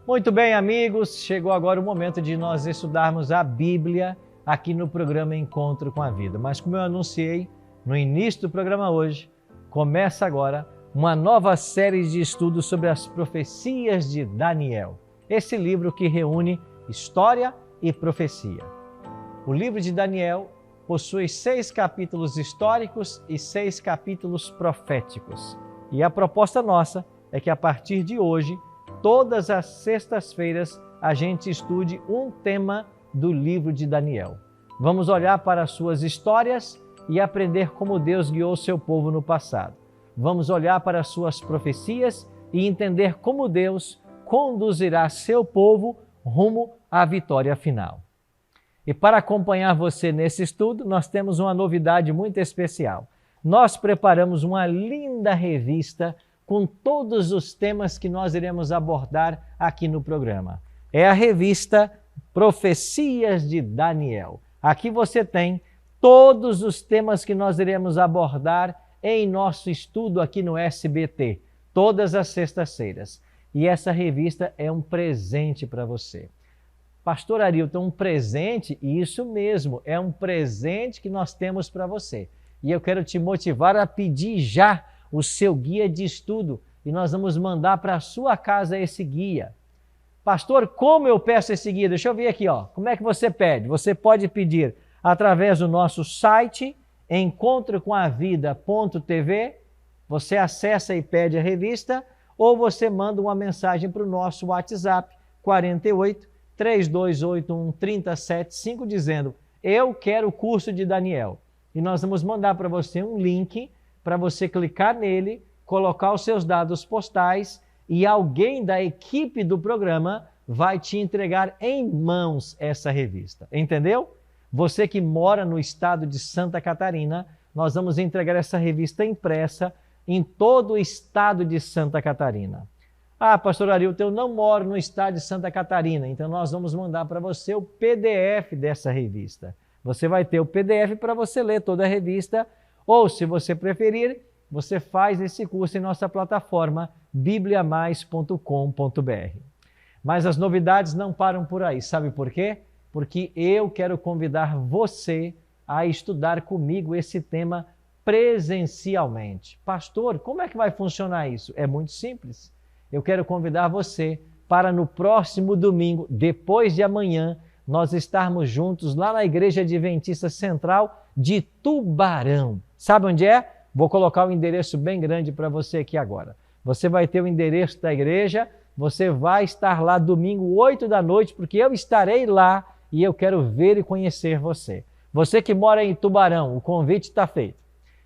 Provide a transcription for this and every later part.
Muito bem, amigos, chegou agora o momento de nós estudarmos a Bíblia aqui no programa Encontro com a Vida. Mas como eu anunciei no início do programa hoje, começa agora uma nova série de estudos sobre as profecias de Daniel. Esse livro que reúne história e profecia. O livro de Daniel possui 6 capítulos históricos e 6 capítulos proféticos. E a proposta nossa é que a partir de hoje, todas as sextas-feiras, a gente estude um tema do livro de Daniel. Vamos olhar para as suas histórias e aprender como Deus guiou seu povo no passado. Vamos olhar para as suas profecias e entender como Deus conduzirá seu povo rumo à vitória final. E para acompanhar você nesse estudo, nós temos uma novidade muito especial. Nós preparamos uma linda revista com todos os temas que nós iremos abordar aqui no programa. É a revista Profecias de Daniel. Aqui você tem todos os temas que nós iremos abordar em nosso estudo aqui no SBT, todas as sextas-feiras. E essa revista é um presente para você. Pastor Arilton, um presente? Isso mesmo, é um presente que nós temos para você. E eu quero te motivar a pedir já o seu guia de estudo e nós vamos mandar para a sua casa esse guia. Pastor, como eu peço esse guia? Deixa eu ver aqui, ó. Como é que você pede? Você pode pedir através do nosso site, encontrocomovida.tv, você acessa e pede a revista, ou você manda uma mensagem para o nosso WhatsApp, 48 3281 3075, dizendo, eu quero o curso de Daniel. E nós vamos mandar para você um link para você clicar nele, colocar os seus dados postais e alguém da equipe do programa vai te entregar em mãos essa revista. Entendeu? Você que mora no estado de Santa Catarina, nós vamos entregar essa revista impressa em todo o estado de Santa Catarina. Ah, pastor Arilton, eu não moro no estado de Santa Catarina, então nós vamos mandar para você o PDF dessa revista. Você vai ter o PDF para você ler toda a revista, ou, se você preferir, você faz esse curso em nossa plataforma bibliamais.com.br. Mas as novidades não param por aí. Sabe por quê? Porque eu quero convidar você a estudar comigo esse tema presencialmente. Pastor, como é que vai funcionar isso? É muito simples. Eu quero convidar você para no próximo domingo, depois de amanhã, nós estarmos juntos lá na Igreja Adventista Central de Tubarão. Sabe onde é? Vou colocar o endereço bem grande para você aqui agora. Você vai ter o endereço da igreja, você vai estar lá domingo 8 da noite, porque eu estarei lá e eu quero ver e conhecer você. Você que mora em Tubarão, o convite está feito.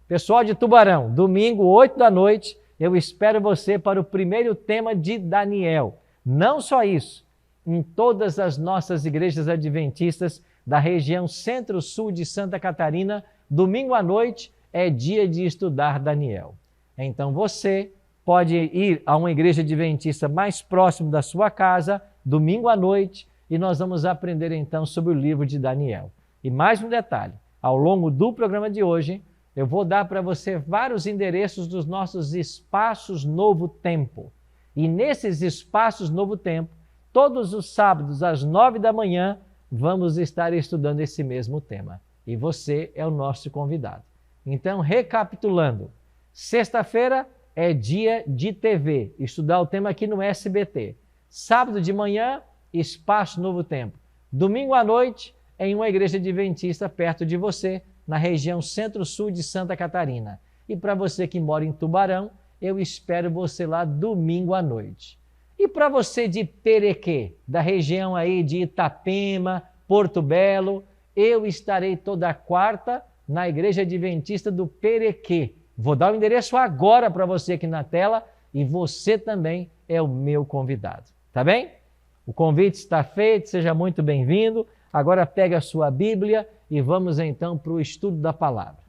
Pessoal de Tubarão, domingo 8 da noite, eu espero você para o primeiro tema de Daniel. Não só isso, em todas as nossas igrejas adventistas da região centro-sul de Santa Catarina, domingo à noite é dia de estudar Daniel. Então você pode ir a uma igreja adventista mais próximo da sua casa, domingo à noite, e nós vamos aprender então sobre o livro de Daniel. E mais um detalhe, ao longo do programa de hoje, eu vou dar para você vários endereços dos nossos espaços Novo Tempo. E nesses espaços Novo Tempo, todos os sábados às 9 da manhã, vamos estar estudando esse mesmo tema. E você é o nosso convidado. Então, recapitulando, sexta-feira é dia de TV, estudar o tema aqui no SBT. Sábado de manhã, Espaço Novo Tempo. Domingo à noite, em uma igreja adventista perto de você, na região centro-sul de Santa Catarina. E para você que mora em Tubarão, eu espero você lá domingo à noite. E para você de Perequê, da região aí de Itapema, Porto Belo, eu estarei toda quarta na Igreja Adventista do Perequê. Vou dar o endereço agora para você aqui na tela e você também é o meu convidado, tá bem? O convite está feito, seja muito bem-vindo. Agora pega a sua Bíblia e vamos então para o estudo da palavra.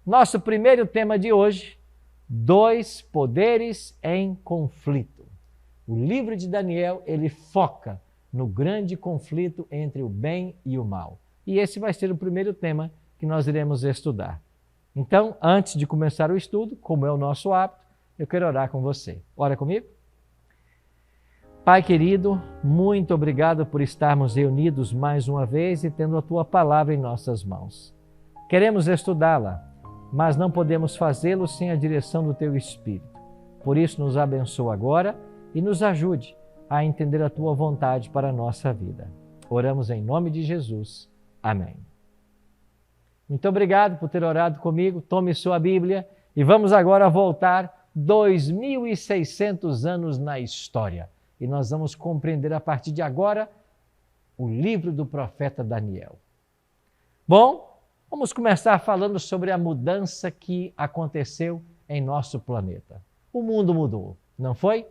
Nosso primeiro tema de hoje, 2 poderes em conflito. O livro de Daniel, ele foca no grande conflito entre o bem e o mal. E esse vai ser o primeiro tema que nós iremos estudar. Então, antes de começar o estudo, como é o nosso hábito, eu quero orar com você. Ora comigo? Pai querido, muito obrigado por estarmos reunidos mais uma vez e tendo a Tua palavra em nossas mãos. Queremos estudá-la, mas não podemos fazê-lo sem a direção do Teu Espírito. Por isso, nos abençoa agora e nos ajude a entender a Tua vontade para a nossa vida. Oramos em nome de Jesus. Amém. Muito obrigado por ter orado comigo. Tome sua Bíblia e vamos agora voltar 2.600 anos na história. E nós vamos compreender a partir de agora o livro do profeta Daniel. Bom, vamos começar falando sobre a mudança que aconteceu em nosso planeta. O mundo mudou, não foi?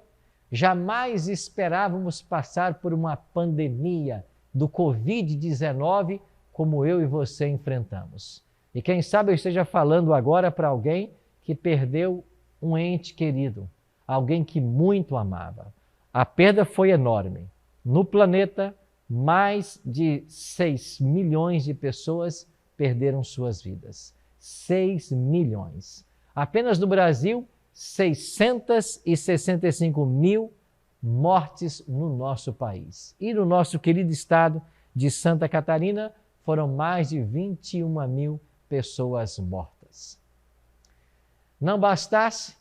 Jamais esperávamos passar por uma pandemia do Covid-19 como eu e você enfrentamos. E quem sabe eu esteja falando agora para alguém que perdeu um ente querido, alguém que muito amava. A perda foi enorme. No planeta, mais de 6 milhões de pessoas perderam suas vidas. 6 milhões. Apenas no Brasil, 665 mil mortes no nosso país. E no nosso querido estado de Santa Catarina, foram mais de 21 mil pessoas mortas. Não bastasse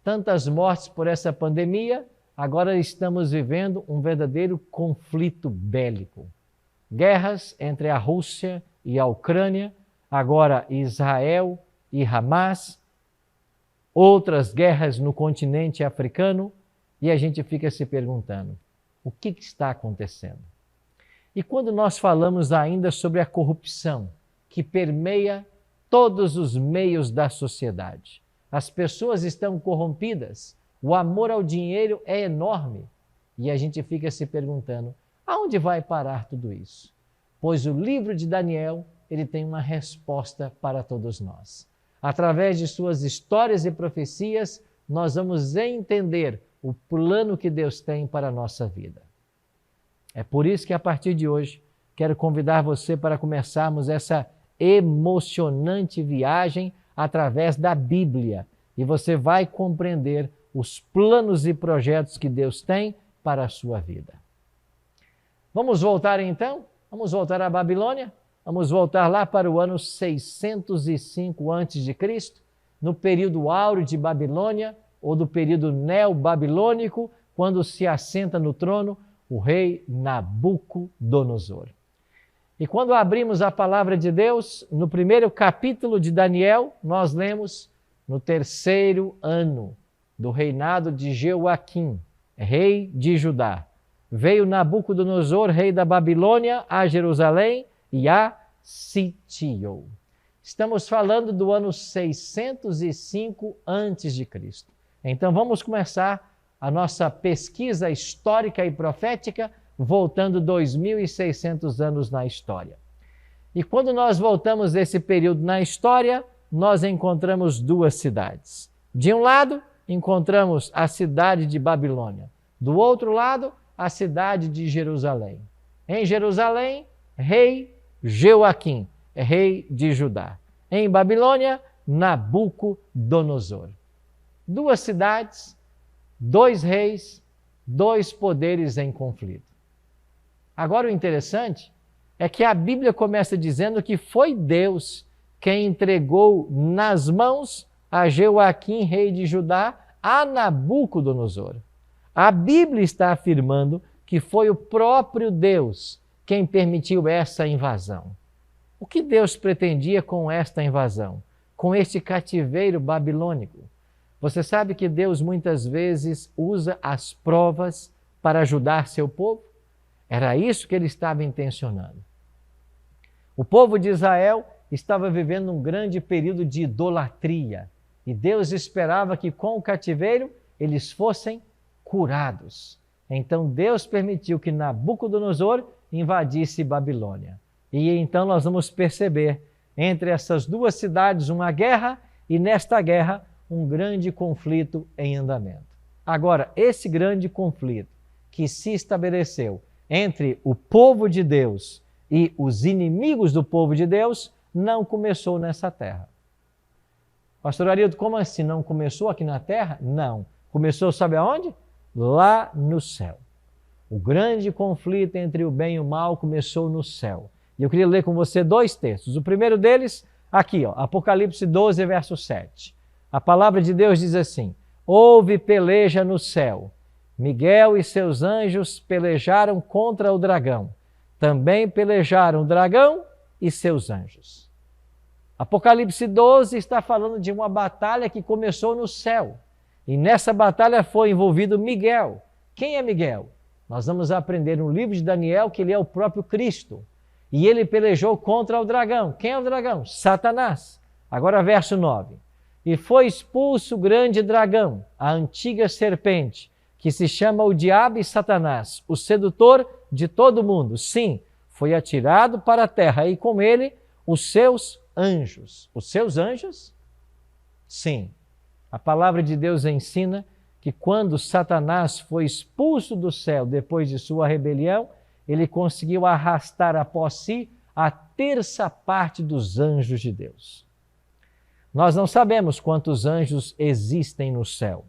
tantas mortes por essa pandemia, agora estamos vivendo um verdadeiro conflito bélico. Guerras entre a Rússia e a Ucrânia, agora Israel e Hamas, outras guerras no continente africano, e a gente fica se perguntando, o que está acontecendo? E quando nós falamos ainda sobre a corrupção que permeia todos os meios da sociedade, as pessoas estão corrompidas, o amor ao dinheiro é enorme e a gente fica se perguntando, aonde vai parar tudo isso? Pois o livro de Daniel, ele tem uma resposta para todos nós. Através de suas histórias e profecias, nós vamos entender o plano que Deus tem para a nossa vida. É por isso que a partir de hoje, quero convidar você para começarmos essa emocionante viagem através da Bíblia. E você vai compreender os planos e projetos que Deus tem para a sua vida. Vamos voltar então? Vamos voltar à Babilônia? Vamos voltar lá para o ano 605 a.C., no período áureo de Babilônia, ou do período neobabilônico, quando se assenta no trono o rei Nabucodonosor. E quando abrimos a palavra de Deus, no primeiro capítulo de Daniel, nós lemos no 3º ano do reinado de Jeoaquim, rei de Judá. Veio Nabucodonosor, rei da Babilônia, a Jerusalém e a sitiou. Estamos falando do ano 605 a.C. Então vamos começar a nossa pesquisa histórica e profética voltando 2.600 anos na história. E quando nós voltamos esse período na história, nós encontramos duas cidades. De um lado, encontramos a cidade de Babilônia. Do outro lado, a cidade de Jerusalém. Em Jerusalém, rei Jeoaquim, rei de Judá. Em Babilônia, Nabucodonosor. Duas cidades, dois reis, dois poderes em conflito. Agora o interessante é que a Bíblia começa dizendo que foi Deus quem entregou nas mãos a Jeoaquim, rei de Judá, a Nabucodonosor. A Bíblia está afirmando que foi o próprio Deus quem permitiu essa invasão. O que Deus pretendia com esta invasão? Com este cativeiro babilônico? Você sabe que Deus muitas vezes usa as provas para ajudar seu povo? Era isso que ele estava intencionando. O povo de Israel estava vivendo um grande período de idolatria e Deus esperava que com o cativeiro eles fossem curados. Então Deus permitiu que Nabucodonosor invadisse Babilônia. E então nós vamos perceber entre essas duas cidades uma guerra e nesta guerra um grande conflito em andamento. Agora, esse grande conflito que se estabeleceu entre o povo de Deus e os inimigos do povo de Deus não começou nessa terra. Pastor Arildo, como assim? Não começou aqui na terra? Não. Começou, sabe aonde? Lá no céu. O grande conflito entre o bem e o mal começou no céu. E eu queria ler com você 2 textos. O primeiro deles, aqui, Apocalipse 12, verso 7. A palavra de Deus diz assim: houve peleja no céu. Miguel e seus anjos pelejaram contra o dragão. Também pelejaram o dragão e seus anjos. Apocalipse 12 está falando de uma batalha que começou no céu. E nessa batalha foi envolvido Miguel. Quem é Miguel? Nós vamos aprender no livro de Daniel que ele é o próprio Cristo. E ele pelejou contra o dragão. Quem é o dragão? Satanás. Agora verso 9. E foi expulso o grande dragão, a antiga serpente, que se chama o diabo e Satanás, o sedutor de todo mundo. Sim, foi atirado para a terra e com ele os seus anjos. Os seus anjos? Sim. A palavra de Deus ensina que quando Satanás foi expulso do céu depois de sua rebelião, ele conseguiu arrastar após si a 1/3 dos anjos de Deus. Nós não sabemos quantos anjos existem no céu.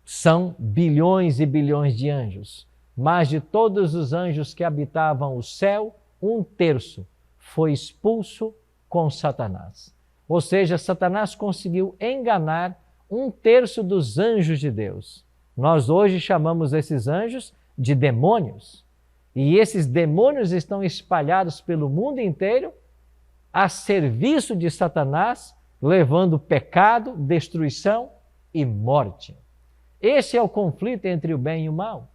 São bilhões e bilhões de anjos, mas de todos os anjos que habitavam o céu, 1/3 foi expulso com Satanás. Ou seja, Satanás conseguiu enganar 1/3 dos anjos de Deus. Nós hoje chamamos esses anjos de demônios. E esses demônios estão espalhados pelo mundo inteiro a serviço de Satanás, levando pecado, destruição e morte. Esse é o conflito entre o bem e o mal.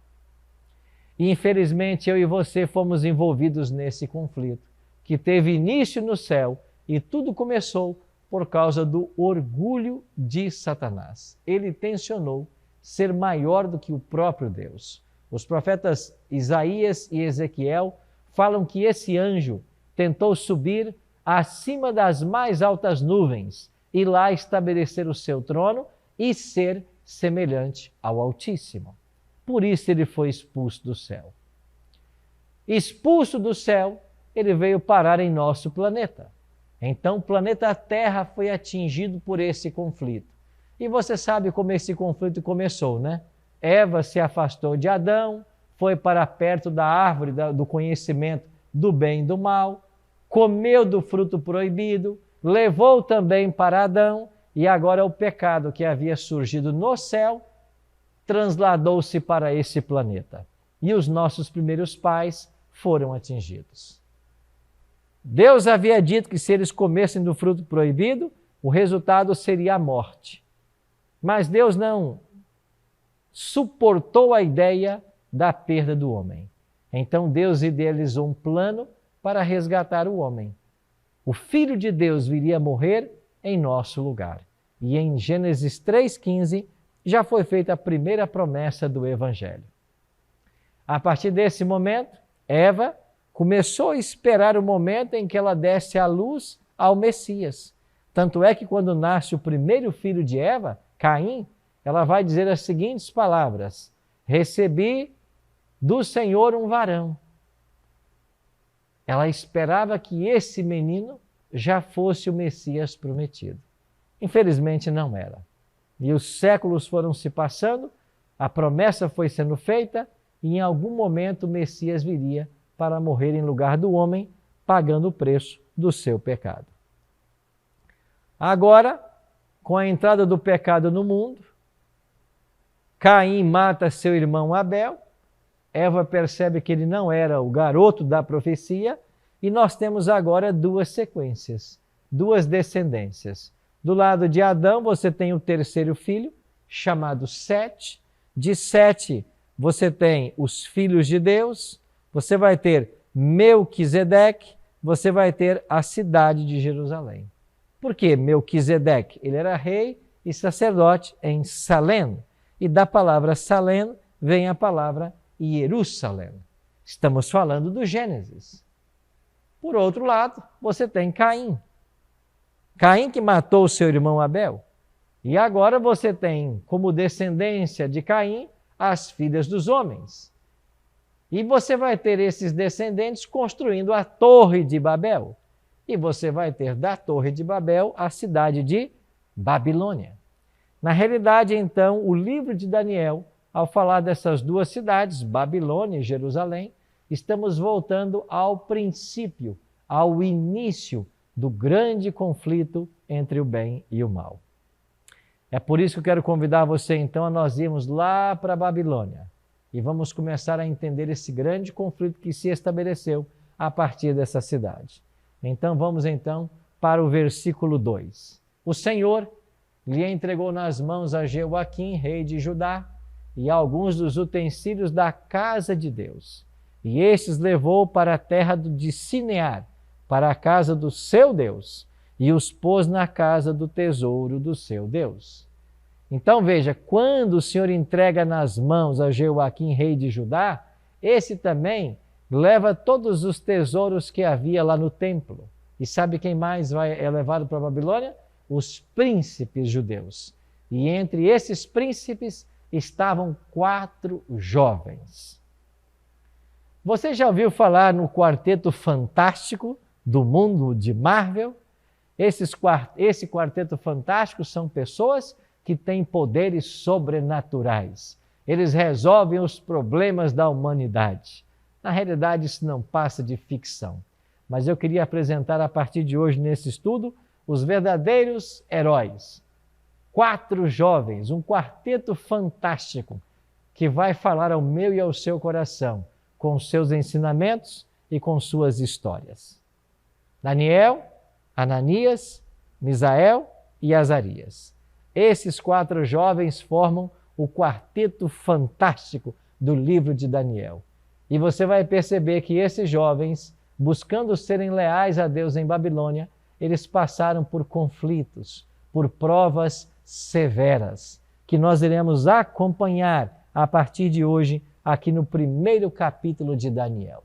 E infelizmente eu e você fomos envolvidos nesse conflito, que teve início no céu e tudo começou por causa do orgulho de Satanás. Ele tensionou ser maior do que o próprio Deus. Os profetas Isaías e Ezequiel falam que esse anjo tentou subir acima das mais altas nuvens e lá estabelecer o seu trono e ser semelhante ao Altíssimo. Por isso ele foi expulso do céu. Expulso do céu, ele veio parar em nosso planeta. Então o planeta Terra foi atingido por esse conflito. E você sabe como esse conflito começou, né? Eva se afastou de Adão, foi para perto da árvore do conhecimento do bem e do mal, comeu do fruto proibido, levou também para Adão, e agora o pecado que havia surgido no céu transladou-se para esse planeta. E os nossos primeiros pais foram atingidos. Deus havia dito que se eles comessem do fruto proibido, o resultado seria a morte. Mas Deus não suportou a ideia da perda do homem. Então Deus idealizou um plano para resgatar o homem. O Filho de Deus viria morrer em nosso lugar. E em Gênesis 3,15 já foi feita a primeira promessa do Evangelho. A partir desse momento, Eva começou a esperar o momento em que ela desse à luz ao Messias. Tanto é que quando nasce o primeiro filho de Eva, Caim, ela vai dizer as seguintes palavras: recebi do Senhor um varão. Ela esperava que esse menino já fosse o Messias prometido. Infelizmente não era. E os séculos foram se passando, a promessa foi sendo feita e em algum momento o Messias viria para morrer em lugar do homem, pagando o preço do seu pecado. Agora, com a entrada do pecado no mundo, Caim mata seu irmão Abel, Eva percebe que ele não era o garoto da profecia, e nós temos agora 2 sequências, 2 descendências. Do lado de Adão, você tem o terceiro filho, chamado Sete. De Sete, você tem os filhos de Deus, você vai ter Melquisedeque, você vai ter a cidade de Jerusalém. Por que Melquisedeque? Ele era rei e sacerdote em Salém. E da palavra Salém vem a palavra Jerusalém. Estamos falando do Gênesis. Por outro lado, você tem Caim. Caim que matou seu irmão Abel. E agora você tem como descendência de Caim as filhas dos homens. E você vai ter esses descendentes construindo a Torre de Babel. E você vai ter da Torre de Babel a cidade de Babilônia. Na realidade, então, o livro de Daniel ao falar dessas duas cidades, Babilônia e Jerusalém, estamos voltando ao princípio, ao início do grande conflito entre o bem e o mal. É por isso que eu quero convidar você então a nós irmos lá para a Babilônia e vamos começar a entender esse grande conflito que se estabeleceu a partir dessa cidade. Então vamos então para o versículo 2. O Senhor lhe entregou nas mãos a Jeoaquim, rei de Judá, e alguns dos utensílios da casa de Deus. E estes levou para a terra de Sinear, para a casa do seu Deus, e os pôs na casa do tesouro do seu Deus. Então veja, quando o Senhor entrega nas mãos a Jeoaquim, rei de Judá, esse também leva todos os tesouros que havia lá no templo. E sabe quem mais é levado para a Babilônia? Os príncipes judeus. E entre esses príncipes estavam 4 jovens. Você já ouviu falar no Quarteto Fantástico do mundo de Marvel? Esse Quarteto Fantástico são pessoas que têm poderes sobrenaturais. Eles resolvem os problemas da humanidade. Na realidade, isso não passa de ficção. Mas eu queria apresentar a partir de hoje nesse estudo os verdadeiros heróis. 4 jovens, um quarteto fantástico que vai falar ao meu e ao seu coração com seus ensinamentos e com suas histórias. Daniel, Ananias, Misael e Azarias. Esses 4 jovens formam o quarteto fantástico do livro de Daniel. E você vai perceber que esses jovens, buscando serem leais a Deus em Babilônia, eles passaram por conflitos, por provas severas, que nós iremos acompanhar a partir de hoje, aqui no primeiro capítulo de Daniel.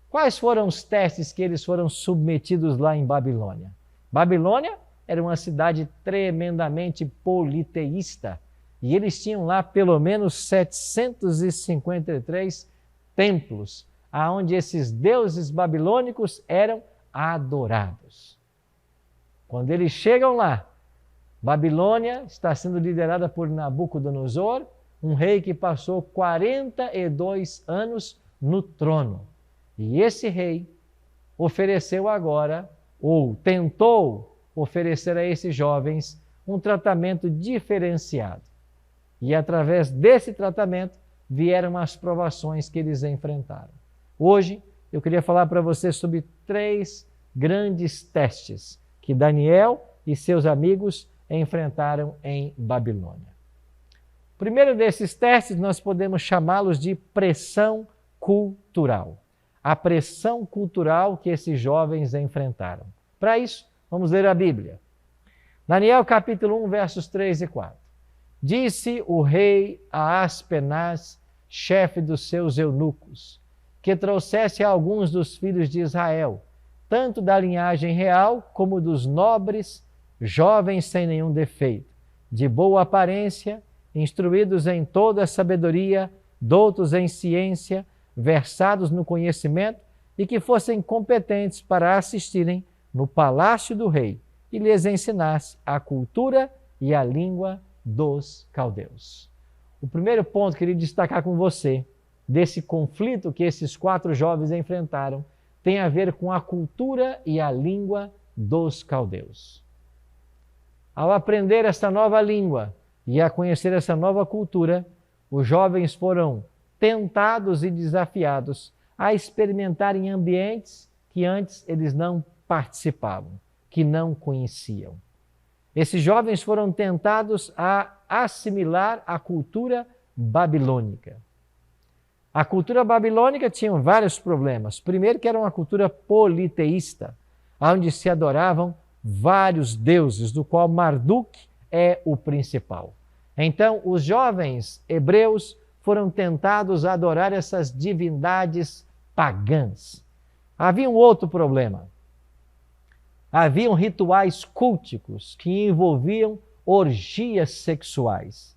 Quais foram os testes que eles foram submetidos lá em Babilônia? Babilônia era uma cidade tremendamente politeísta, e eles tinham lá pelo menos 753 templos, aonde esses deuses babilônicos eram adorados. Quando eles chegam lá, Babilônia está sendo liderada por Nabucodonosor, um rei que passou 42 anos no trono. E esse rei ofereceu agora, ou tentou oferecer a esses jovens, um tratamento diferenciado. E através desse tratamento vieram as provações que eles enfrentaram. Hoje eu queria falar para você sobre 3 grandes testes que Daniel e seus amigos enfrentaram em Babilônia. O primeiro desses testes nós podemos chamá-los de pressão cultural. A pressão cultural que esses jovens enfrentaram. Para isso, vamos ler a Bíblia. Daniel capítulo 1, versos 3 e 4. Disse o rei a Aspenaz, chefe dos seus eunucos, que trouxesse alguns dos filhos de Israel, tanto da linhagem real como dos nobres, jovens sem nenhum defeito, de boa aparência, instruídos em toda a sabedoria, doutos em ciência, versados no conhecimento e que fossem competentes para assistirem no palácio do rei e lhes ensinasse a cultura e a língua dos caldeus. O primeiro ponto que eu queria destacar com você, desse conflito que esses 4 jovens enfrentaram, tem a ver com a cultura e a língua dos caldeus. Ao aprender essa nova língua e a conhecer essa nova cultura, os jovens foram tentados e desafiados a experimentar em ambientes que antes eles não participavam, que não conheciam. Esses jovens foram tentados a assimilar a cultura babilônica. A cultura babilônica tinha vários problemas. Primeiro, que era uma cultura politeísta, onde se adoravam vários deuses, do qual Marduk é o principal. Então, os jovens hebreus foram tentados a adorar essas divindades pagãs. Havia um outro problema. Haviam rituais culticos que envolviam orgias sexuais.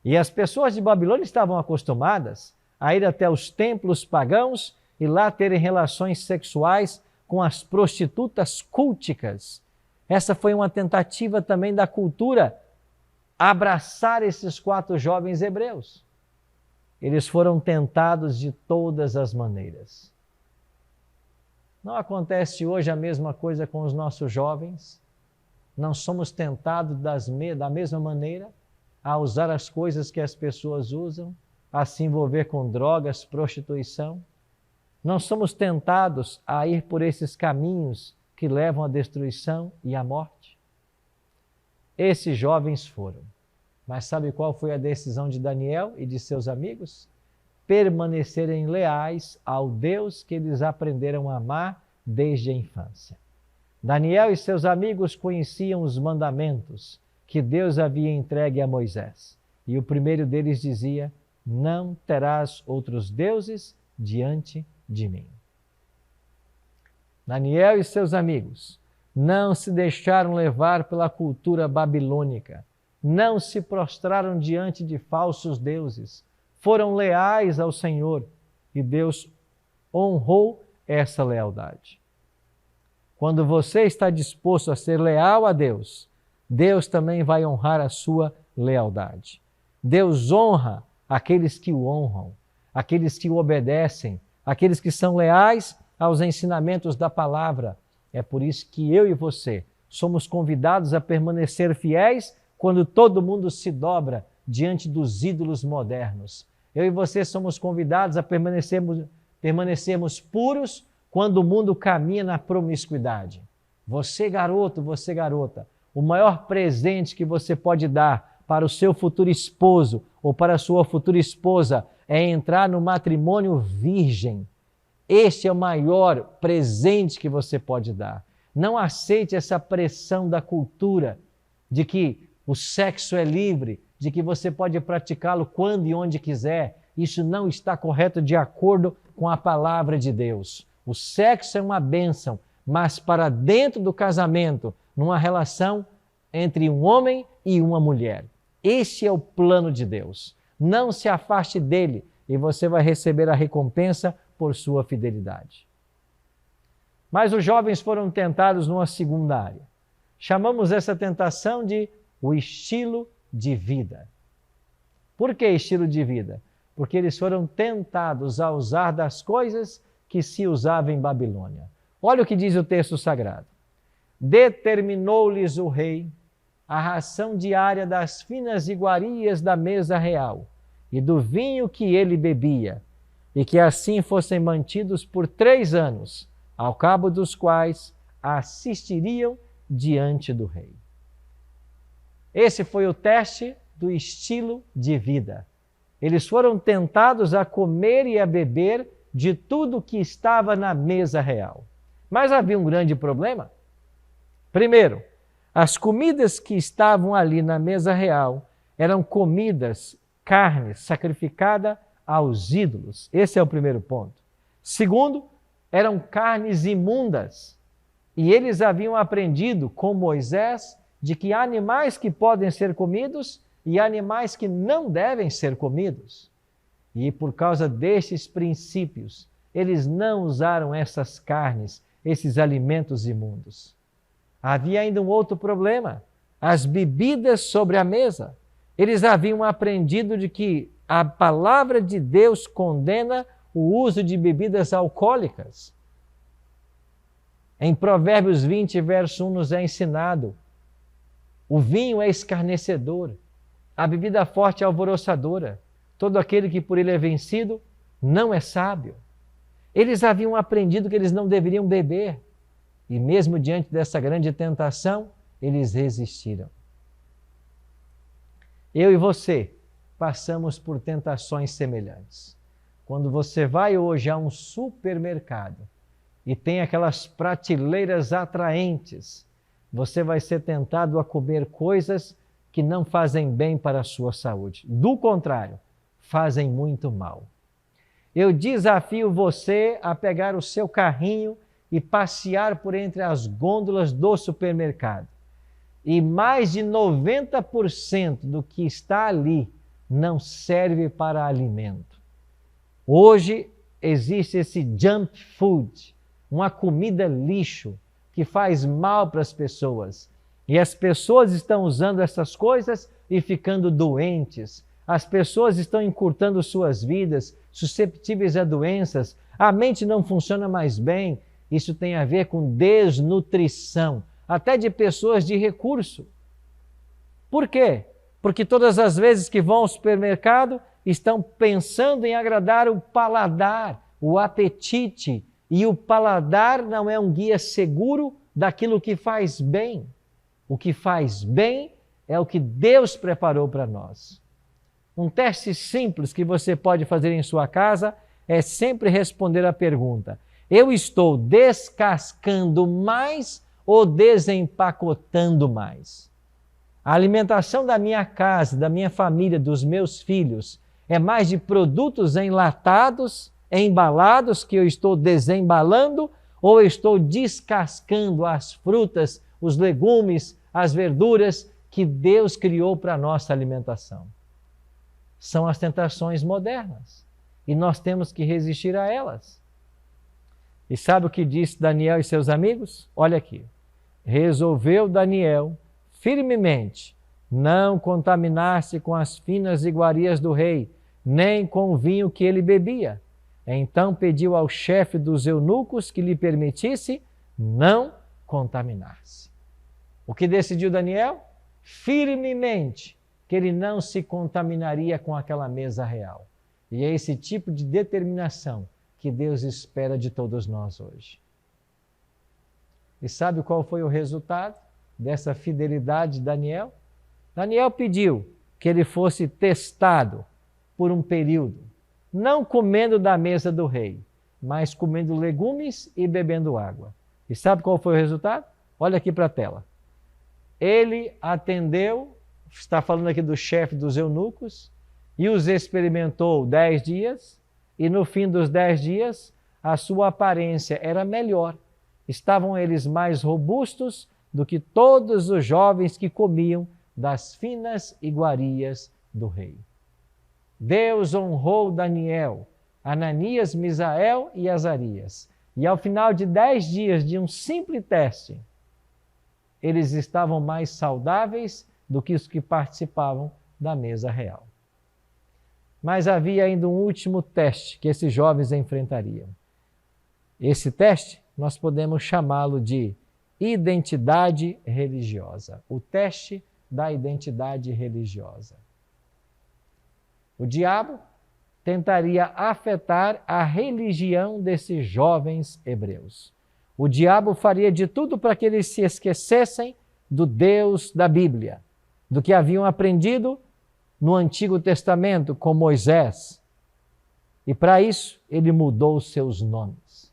E as pessoas de Babilônia estavam acostumadas a ir até os templos pagãos e lá terem relações sexuais com as prostitutas culticas. Essa foi uma tentativa também da cultura abraçar esses 4 jovens hebreus. Eles foram tentados de todas as maneiras. Não acontece hoje a mesma coisa com os nossos jovens? Não somos tentados da mesma maneira a usar as coisas que as pessoas usam, a se envolver com drogas, prostituição? Não somos tentados a ir por esses caminhos que levam à destruição e à morte? Esses jovens foram. Mas sabe qual foi a decisão de Daniel e de seus amigos? Permanecerem leais ao Deus que eles aprenderam a amar desde a infância. Daniel e seus amigos conheciam os mandamentos que Deus havia entregue a Moisés. E o primeiro deles dizia: não terás outros deuses diante de mim. Daniel e seus amigos não se deixaram levar pela cultura babilônica, não se prostraram diante de falsos deuses, foram leais ao Senhor e Deus honrou essa lealdade. Quando você está disposto a ser leal a Deus, Deus também vai honrar a sua lealdade. Deus honra aqueles que o honram, aqueles que o obedecem, aqueles que são leais aos ensinamentos da palavra. É por isso que eu e você somos convidados a permanecer fiéis quando todo mundo se dobra diante dos ídolos modernos. Eu e você somos convidados a permanecermos puros quando o mundo caminha na promiscuidade. Você, garoto, você, garota, o maior presente que você pode dar para o seu futuro esposo ou para a sua futura esposa é entrar no matrimônio virgem. Este é o maior presente que você pode dar. Não aceite essa pressão da cultura de que o sexo é livre, de que você pode praticá-lo quando e onde quiser. Isso não está correto de acordo com a palavra de Deus. O sexo é uma bênção, mas para dentro do casamento, numa relação entre um homem e uma mulher. Este é o plano de Deus. Não se afaste dele e você vai receber a recompensa por sua fidelidade. Mas os jovens foram tentados numa segunda área. Chamamos essa tentação de o estilo de vida. Por que estilo de vida? Porque eles foram tentados a usar das coisas que se usava em Babilônia. Olha o que diz o texto sagrado. Determinou-lhes o rei a ração diária das finas iguarias da mesa real e do vinho que ele bebia, e que assim fossem mantidos por 3 anos, ao cabo dos quais assistiriam diante do rei. Esse foi o teste do estilo de vida. Eles foram tentados a comer e a beber de tudo que estava na mesa real. Mas havia um grande problema. Primeiro, as comidas que estavam ali na mesa real eram comidas, carne sacrificada aos ídolos. Esse é o primeiro ponto. Segundo, eram carnes imundas. E eles haviam aprendido com Moisés de que há animais que podem ser comidos e animais que não devem ser comidos. E por causa destes princípios, eles não usaram essas carnes, esses alimentos imundos. Havia ainda um outro problema, as bebidas sobre a mesa. Eles haviam aprendido de que a palavra de Deus condena o uso de bebidas alcoólicas. Em Provérbios 20, verso 1, nos é ensinado: o vinho é escarnecedor, a bebida forte é alvoroçadora. Todo aquele que por ele é vencido não é sábio. Eles haviam aprendido que eles não deveriam beber. E mesmo diante dessa grande tentação, eles resistiram. Eu e você passamos por tentações semelhantes. Quando você vai hoje a um supermercado e tem aquelas prateleiras atraentes, você vai ser tentado a comer coisas que não fazem bem para a sua saúde. Do contrário, fazem muito mal. Eu desafio você a pegar o seu carrinho e passear por entre as gôndolas do supermercado. E mais de 90% do que está ali não serve para alimento. Hoje existe esse junk food, uma comida lixo que faz mal para as pessoas. E as pessoas estão usando essas coisas e ficando doentes. As pessoas estão encurtando suas vidas, susceptíveis a doenças. A mente não funciona mais bem. Isso tem a ver com desnutrição, até de pessoas de recurso. Por quê? Porque todas as vezes que vão ao supermercado, estão pensando em agradar o paladar, o apetite. E o paladar não é um guia seguro daquilo que faz bem. O que faz bem é o que Deus preparou para nós. Um teste simples que você pode fazer em sua casa é sempre responder a pergunta: eu estou descascando mais ou desempacotando mais? A alimentação da minha casa, da minha família, dos meus filhos, é mais de produtos enlatados, embalados, que eu estou desembalando, ou eu estou descascando as frutas, os legumes, as verduras que Deus criou para a nossa alimentação? São as tentações modernas e nós temos que resistir a elas. E sabe o que disse Daniel e seus amigos? Olha aqui. Resolveu Daniel firmemente não contaminar-se com as finas iguarias do rei, nem com o vinho que ele bebia. Então pediu ao chefe dos eunucos que lhe permitisse não contaminar-se. O que decidiu Daniel? Firmemente que ele não se contaminaria com aquela mesa real. E é esse tipo de determinação que Deus espera de todos nós hoje. E sabe qual foi o resultado dessa fidelidade de Daniel? Daniel pediu que ele fosse testado por um período, não comendo da mesa do rei, mas comendo legumes e bebendo água. E sabe qual foi o resultado? Olha aqui para a tela. Ele atendeu, está falando aqui do chefe dos eunucos, e os experimentou 10 dias, e no fim dos 10 dias, a sua aparência era melhor. Estavam eles mais robustos do que todos os jovens que comiam das finas iguarias do rei. Deus honrou Daniel, Ananias, Misael e Azarias. E ao final de 10 dias de um simples teste, eles estavam mais saudáveis do que os que participavam da mesa real. Mas havia ainda um último teste que esses jovens enfrentariam. Esse teste, nós podemos chamá-lo de identidade religiosa. O teste da identidade religiosa. O diabo tentaria afetar a religião desses jovens hebreus. O diabo faria de tudo para que eles se esquecessem do Deus da Bíblia, do que haviam aprendido no Antigo Testamento com Moisés. E para isso, ele mudou os seus nomes.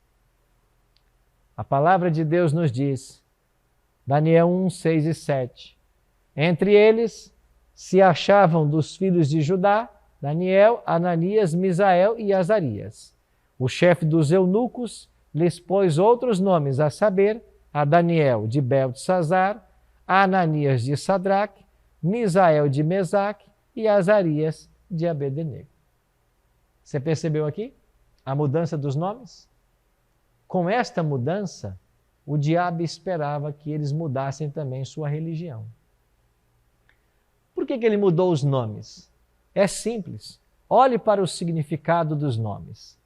A palavra de Deus nos diz, Daniel 1, 6 e 7, entre eles se achavam dos filhos de Judá, Daniel, Ananias, Misael e Azarias. O chefe dos eunucos lhes pôs outros nomes, a saber, a Daniel de Beltesazar, a Ananias de Sadraque, Misael de Mesaque e Azarias de Abednego. Você percebeu aqui a mudança dos nomes? Com esta mudança, o diabo esperava que eles mudassem também sua religião. Por que ele mudou os nomes? É simples. Olhe para o significado dos nomes.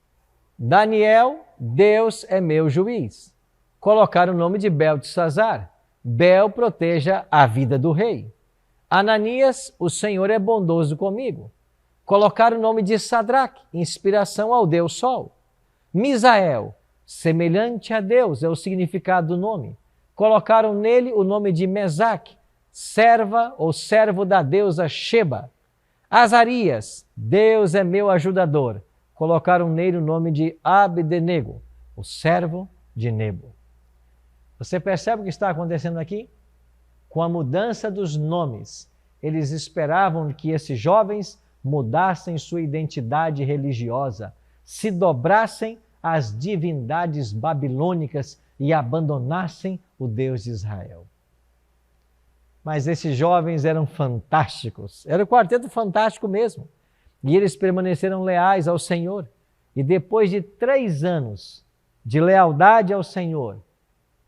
Daniel, Deus é meu juiz. Colocaram o nome de Beltesazar. Bel proteja a vida do rei. Ananias, o Senhor é bondoso comigo. Colocaram o nome de Sadraque, inspiração ao Deus Sol. Misael, semelhante a Deus, é o significado do nome. Colocaram nele o nome de Mesaque, serva ou servo da deusa Sheba. Azarias, Deus é meu ajudador. Colocaram nele o nome de Abednego, o servo de Nebo. Você percebe o que está acontecendo aqui? Com a mudança dos nomes, eles esperavam que esses jovens mudassem sua identidade religiosa, se dobrassem às divindades babilônicas e abandonassem o Deus de Israel. Mas esses jovens eram fantásticos, era o quarteto fantástico mesmo. E eles permaneceram leais ao Senhor. E depois de 3 anos de lealdade ao Senhor,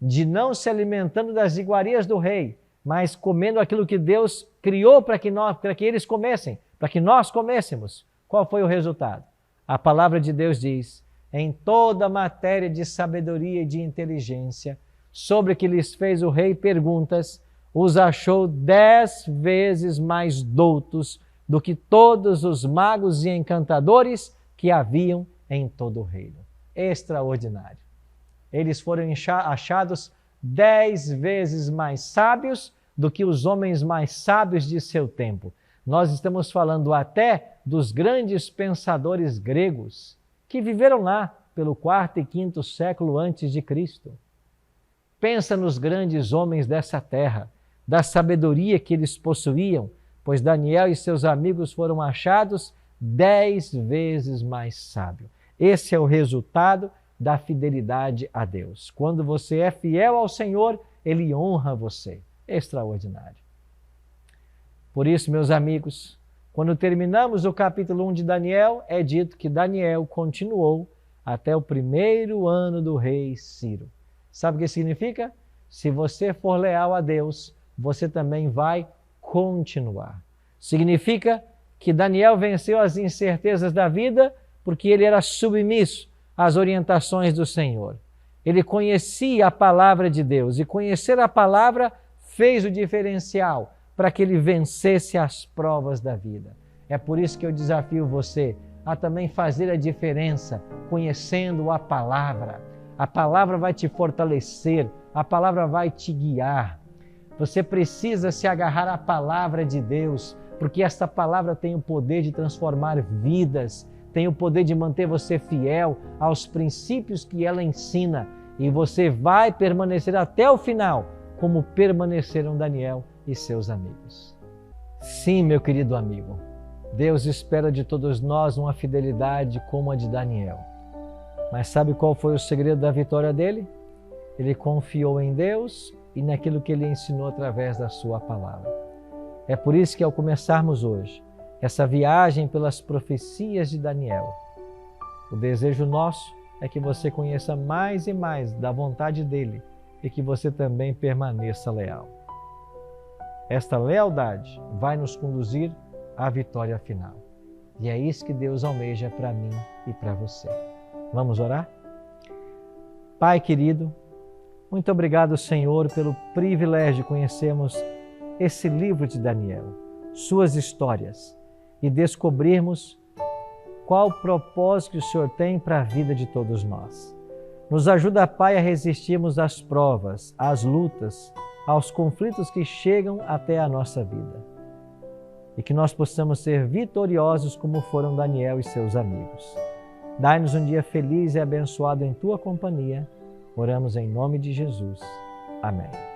de não se alimentando das iguarias do rei, mas comendo aquilo que Deus criou para que eles comessem, para que nós comêssemos. Qual foi o resultado? A palavra de Deus diz: em toda matéria de sabedoria e de inteligência, sobre que lhes fez o rei perguntas, os achou 10 vezes mais doutos do que todos os magos e encantadores que haviam em todo o reino. Extraordinário. Eles foram achados 10 vezes mais sábios do que os homens mais sábios de seu tempo. Nós estamos falando até dos grandes pensadores gregos que viveram lá pelo 4º e 5º século antes de Cristo. Pensa nos grandes homens dessa terra, da sabedoria que eles possuíam, pois Daniel e seus amigos foram achados 10 vezes mais sábios. Esse é o resultado da fidelidade a Deus. Quando você é fiel ao Senhor, Ele honra você. Extraordinário. Por isso, meus amigos, quando terminamos o capítulo 1 de Daniel, é dito que Daniel continuou até o 1º ano do rei Ciro. Sabe o que significa? Se você for leal a Deus, você também vai continuar. Significa que Daniel venceu as incertezas da vida porque ele era submisso às orientações do Senhor. Ele conhecia a palavra de Deus e conhecer a palavra fez o diferencial para que ele vencesse as provas da vida. É por isso que eu desafio você a também fazer a diferença conhecendo a palavra. A palavra vai te fortalecer, a palavra vai te guiar. Você precisa se agarrar à palavra de Deus, porque esta palavra tem o poder de transformar vidas, tem o poder de manter você fiel aos princípios que ela ensina, e você vai permanecer até o final, como permaneceram Daniel e seus amigos. Sim, meu querido amigo, Deus espera de todos nós uma fidelidade como a de Daniel. Mas sabe qual foi o segredo da vitória dele? Ele confiou em Deus e naquilo que Ele ensinou através da sua palavra. É por isso que ao começarmos hoje essa viagem pelas profecias de Daniel, o desejo nosso é que você conheça mais e mais da vontade dEle e que você também permaneça leal. Esta lealdade vai nos conduzir à vitória final. E é isso que Deus almeja para mim e para você. Vamos orar? Pai querido, muito obrigado, Senhor, pelo privilégio de conhecermos esse livro de Daniel, suas histórias, e descobrirmos qual o propósito que o Senhor tem para a vida de todos nós. Nos ajuda, Pai, a resistirmos às provas, às lutas, aos conflitos que chegam até a nossa vida. E que nós possamos ser vitoriosos como foram Daniel e seus amigos. Dai-nos um dia feliz e abençoado em Tua companhia. Oramos em nome de Jesus. Amém.